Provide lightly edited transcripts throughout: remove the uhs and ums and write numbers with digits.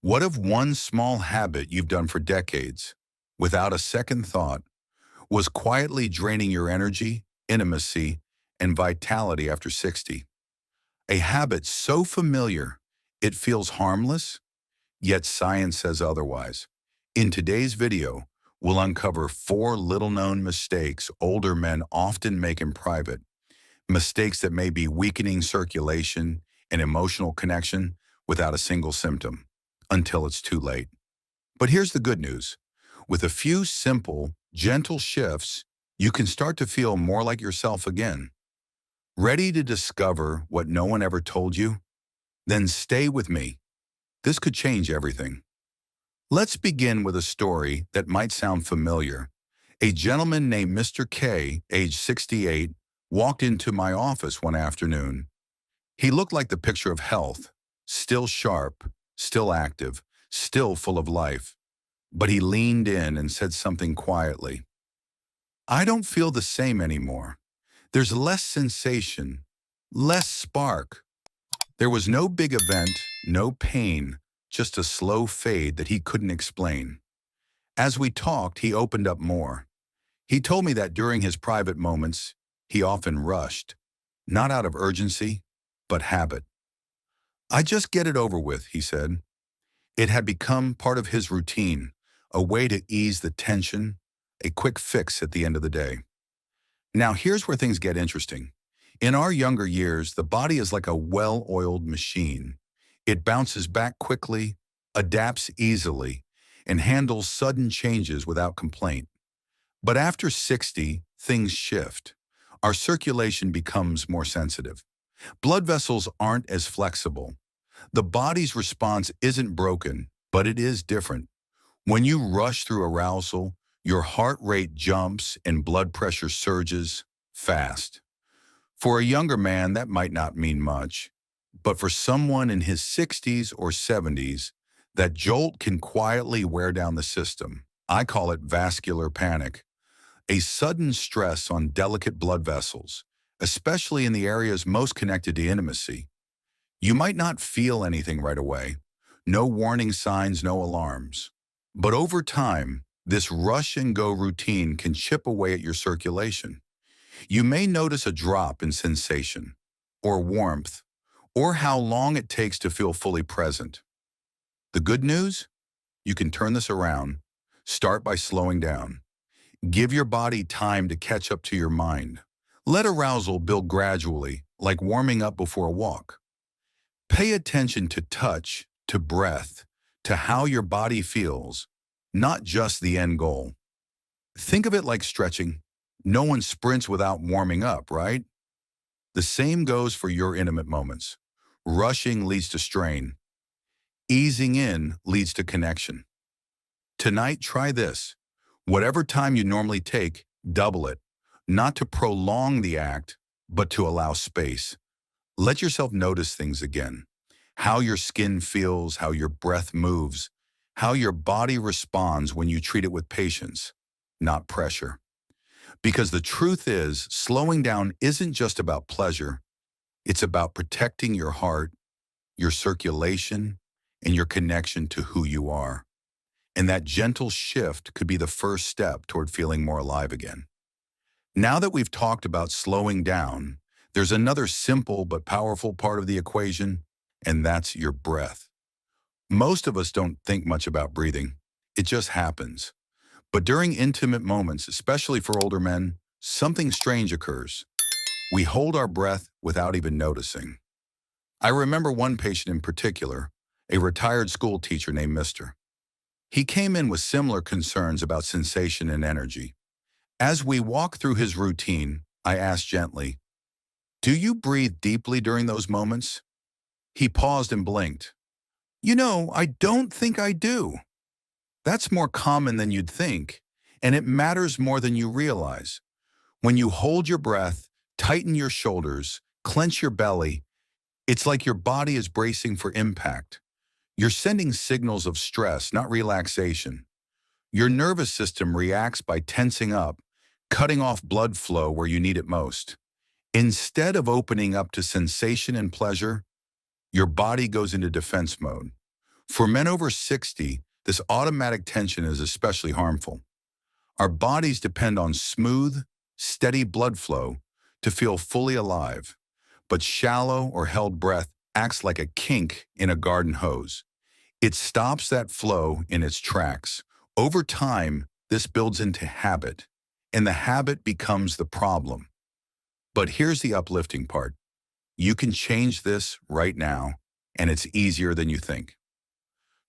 What if one small habit you've done for decades, without a second thought, was quietly draining your energy, intimacy, and vitality after 60? A habit so familiar, it feels harmless, yet science says otherwise. In today's video, we'll uncover 4 little-known mistakes older men often make in private, mistakes that may be weakening circulation and emotional connection without a single symptom, until it's too late. But here's the good news. With a few simple, gentle shifts, you can start to feel more like yourself again. Ready to discover what no one ever told you? Then stay with me. This could change everything. Let's begin with a story that might sound familiar. A gentleman named Mr. K, age 68, walked into my office one afternoon. He looked like the picture of health, still sharp, still active, still full of life. But he leaned in and said something quietly. "I don't feel the same anymore. There's less sensation, less spark." There was no big event, no pain, just a slow fade that he couldn't explain. As we talked, he opened up more. He told me that during his private moments, he often rushed, not out of urgency, but habit. "I just get it over with," he said. It had become part of his routine, a way to ease the tension, a quick fix at the end of the day. Now here's where things get interesting. In our younger years, the body is like a well-oiled machine. It bounces back quickly, adapts easily, and handles sudden changes without complaint. But after 60, things shift. Our circulation becomes more sensitive. Blood vessels aren't as flexible. The body's response isn't broken, but it is different. When you rush through arousal, your heart rate jumps and blood pressure surges fast. For a younger man, that might not mean much, but for someone in his 60s or 70s, that jolt can quietly wear down the system. I call it vascular panic, a sudden stress on delicate blood vessels, especially in the areas most connected to intimacy. You might not feel anything right away, no warning signs, no alarms. But over time, this rush-and-go routine can chip away at your circulation. You may notice a drop in sensation, or warmth, or how long it takes to feel fully present. The good news? You can turn this around. Start by slowing down. Give your body time to catch up to your mind. Let arousal build gradually, like warming up before a walk. Pay attention to touch, to breath, to how your body feels, not just the end goal. Think of it like stretching. No one sprints without warming up, right? The same goes for your intimate moments. Rushing leads to strain. Easing in leads to connection. Tonight, try this. Whatever time you normally take, double it. Not to prolong the act, but to allow space. Let yourself notice things again. How your skin feels, how your breath moves, how your body responds when you treat it with patience, not pressure. Because the truth is, slowing down isn't just about pleasure. It's about protecting your heart, your circulation, and your connection to who you are. And that gentle shift could be the first step toward feeling more alive again. Now that we've talked about slowing down, there's another simple but powerful part of the equation, and that's your breath. Most of us don't think much about breathing. It just happens. But during intimate moments, especially for older men, something strange occurs. We hold our breath without even noticing. I remember one patient in particular, a retired school teacher named Mr. He came in with similar concerns about sensation and energy. As we walked through his routine, I asked gently, "Do you breathe deeply during those moments?" He paused and blinked. I don't think I do." That's more common than you'd think, and it matters more than you realize. When you hold your breath, tighten your shoulders, clench your belly, it's like your body is bracing for impact. You're sending signals of stress, not relaxation. Your nervous system reacts by tensing up, cutting off blood flow where you need it most. Instead of opening up to sensation and pleasure, your body goes into defense mode. For men over 60, this automatic tension is especially harmful. Our bodies depend on smooth, steady blood flow to feel fully alive, but shallow or held breath acts like a kink in a garden hose. It stops that flow in its tracks. Over time, this builds into habit, and the habit becomes the problem. But here's the uplifting part. You can change this right now, and it's easier than you think.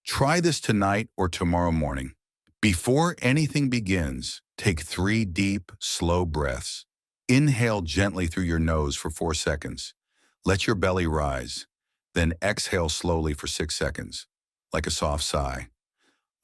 Try this tonight or tomorrow morning. Before anything begins, take 3 deep, slow breaths. Inhale gently through your nose for 4 seconds. Let your belly rise. Then exhale slowly for 6 seconds, like a soft sigh.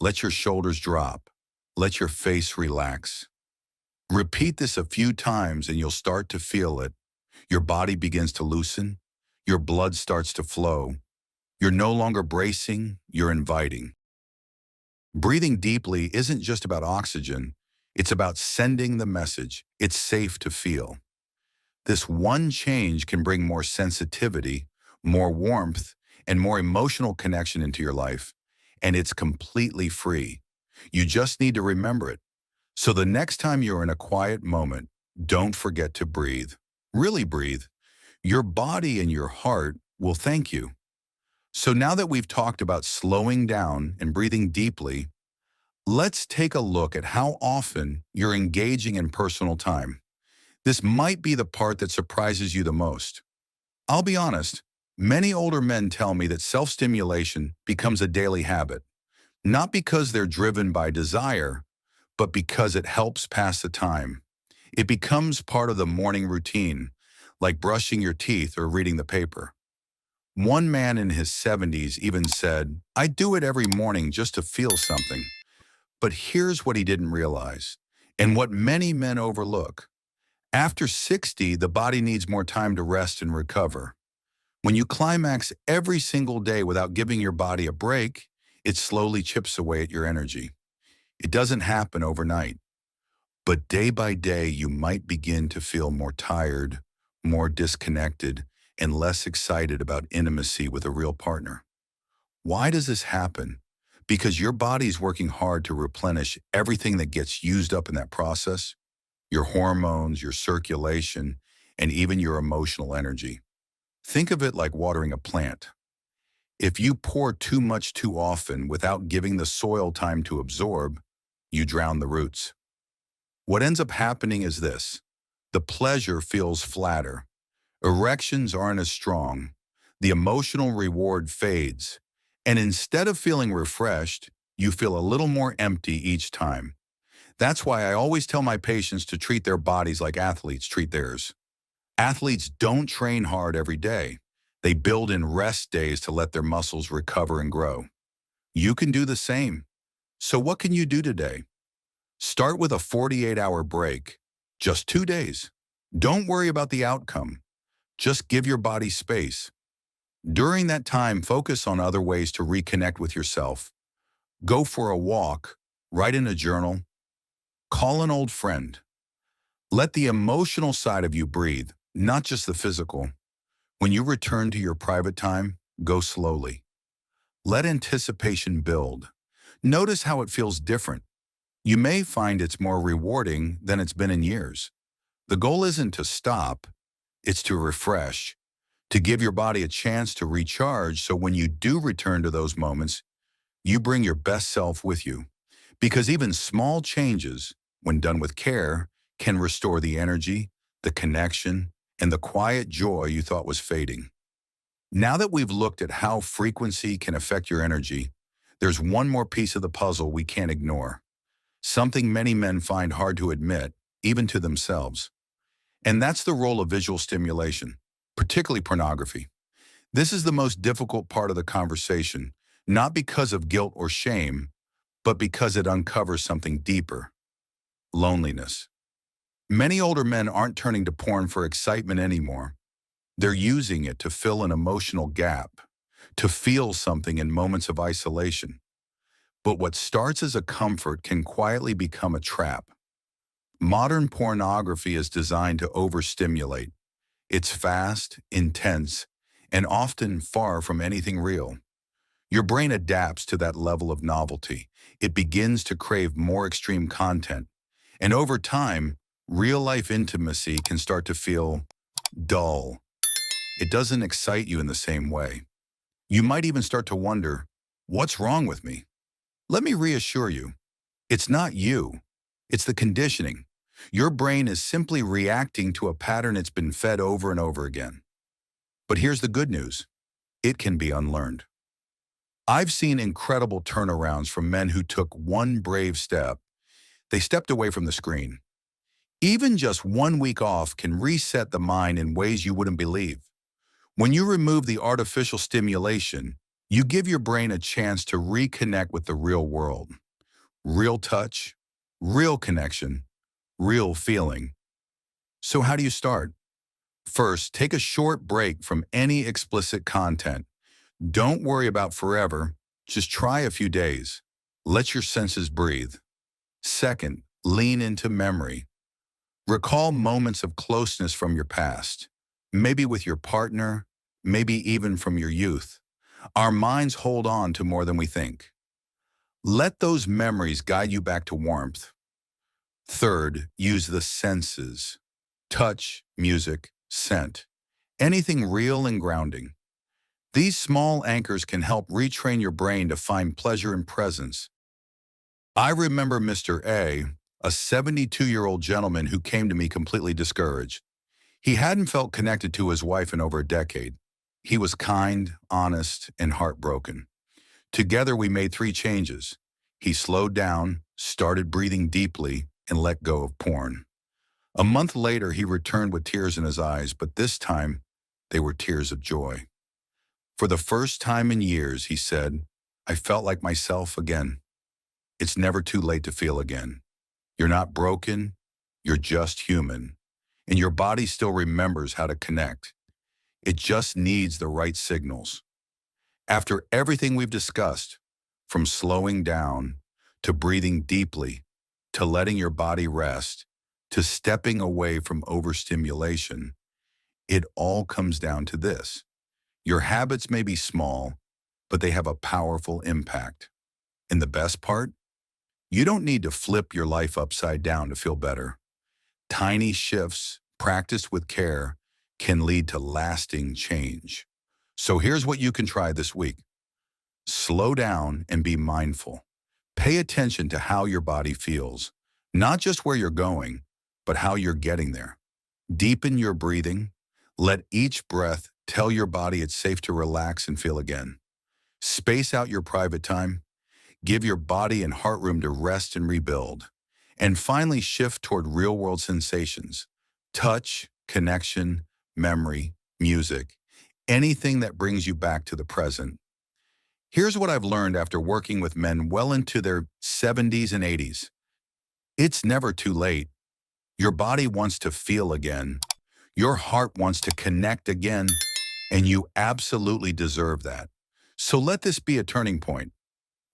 Let your shoulders drop. Let your face relax. Repeat this a few times and you'll start to feel it. Your body begins to loosen. Your blood starts to flow. You're no longer bracing, you're inviting. Breathing deeply isn't just about oxygen. It's about sending the message. It's safe to feel. This one change can bring more sensitivity, more warmth, and more emotional connection into your life. And it's completely free. You just need to remember it. So the next time you're in a quiet moment, don't forget to breathe. Really breathe. Your body and your heart will thank you. So now that we've talked about slowing down and breathing deeply, let's take a look at how often you're engaging in personal time. This might be the part that surprises you the most. I'll be honest, many older men tell me that self-stimulation becomes a daily habit, not because they're driven by desire, but because it helps pass the time. It becomes part of the morning routine, like brushing your teeth or reading the paper. One man in his 70s even said, "I do it every morning just to feel something." But here's what he didn't realize, and what many men overlook. After 60, the body needs more time to rest and recover. When you climax every single day without giving your body a break, it slowly chips away at your energy. It doesn't happen overnight. But day by day, you might begin to feel more tired, more disconnected, and less excited about intimacy with a real partner. Why does this happen? Because your body's working hard to replenish everything that gets used up in that process, your hormones, your circulation, and even your emotional energy. Think of it like watering a plant. If you pour too much too often without giving the soil time to absorb, you drown the roots. What ends up happening is this. The pleasure feels flatter. Erections aren't as strong. The emotional reward fades. And instead of feeling refreshed, you feel a little more empty each time. That's why I always tell my patients to treat their bodies like athletes treat theirs. Athletes don't train hard every day. They build in rest days to let their muscles recover and grow. You can do the same. So what can you do today? Start with a 48-hour break. Just 2 days. Don't worry about the outcome. Just give your body space. During that time, focus on other ways to reconnect with yourself. Go for a walk, write in a journal, call an old friend. Let the emotional side of you breathe, not just the physical. When you return to your private time, go slowly. Let anticipation build. Notice how it feels different. You may find it's more rewarding than it's been in years. The goal isn't to stop, it's to refresh, to give your body a chance to recharge so when you do return to those moments, you bring your best self with you. Because even small changes, when done with care, can restore the energy, the connection, and the quiet joy you thought was fading. Now that we've looked at how frequency can affect your energy, there's one more piece of the puzzle we can't ignore. Something many men find hard to admit, even to themselves. And that's the role of visual stimulation, particularly pornography. This is the most difficult part of the conversation, not because of guilt or shame, but because it uncovers something deeper: loneliness. Many older men aren't turning to porn for excitement anymore. They're using it to fill an emotional gap, to feel something in moments of isolation. But what starts as a comfort can quietly become a trap. Modern pornography is designed to overstimulate. It's fast, intense, and often far from anything real. Your brain adapts to that level of novelty. It begins to crave more extreme content. And over time, real-life intimacy can start to feel dull. It doesn't excite you in the same way. You might even start to wonder, what's wrong with me? Let me reassure you, it's not you. It's the conditioning. Your brain is simply reacting to a pattern it's been fed over and over again. But here's the good news. It can be unlearned. I've seen incredible turnarounds from men who took one brave step. They stepped away from the screen. Even just 1 week off can reset the mind in ways you wouldn't believe. When you remove the artificial stimulation, you give your brain a chance to reconnect with the real world. Real touch, real connection, real feeling. So how do you start? First, take a short break from any explicit content. Don't worry about forever. Just try a few days. Let your senses breathe. Second, lean into memory. Recall moments of closeness from your past, maybe with your partner, maybe even from your youth. Our minds hold on to more than we think. Let those memories guide you back to warmth. Third, use the senses. Touch, music, scent. Anything real and grounding. These small anchors can help retrain your brain to find pleasure in presence. I remember Mr. A 72-year-old gentleman who came to me completely discouraged. He hadn't felt connected to his wife in over a decade. He was kind, honest, and heartbroken. Together we made 3 changes. He slowed down, started breathing deeply, and let go of porn. A month later, he returned with tears in his eyes, but this time, they were tears of joy. For the first time in years, he said, I felt like myself again. It's never too late to feel again. You're not broken, you're just human, and your body still remembers how to connect. It just needs the right signals. After everything we've discussed, from slowing down, to breathing deeply, to letting your body rest, to stepping away from overstimulation, it all comes down to this. Your habits may be small, but they have a powerful impact. And the best part? You don't need to flip your life upside down to feel better. Tiny shifts, practiced with care, can lead to lasting change. So here's what you can try this week. Slow down and be mindful. Pay attention to how your body feels, not just where you're going, but how you're getting there. Deepen your breathing. Let each breath tell your body it's safe to relax and feel again. Space out your private time. Give your body and heart room to rest and rebuild. And finally, shift toward real-world sensations. Touch, connection, memory, music, anything that brings you back to the present. Here's what I've learned after working with men well into their 70s and 80s. It's never too late. Your body wants to feel again. Your heart wants to connect again, and you absolutely deserve that. So let this be a turning point,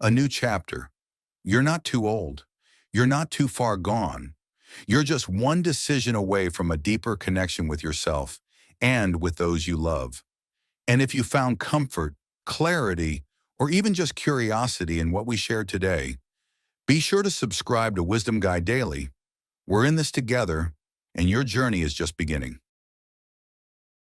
a new chapter. You're not too old. You're not too far gone. You're just one decision away from a deeper connection with yourself and with those you love. And if you found comfort, clarity, or even just curiosity in what we shared today, be sure to subscribe to Wisdom Guide Daily. We're in this together, and your journey is just beginning.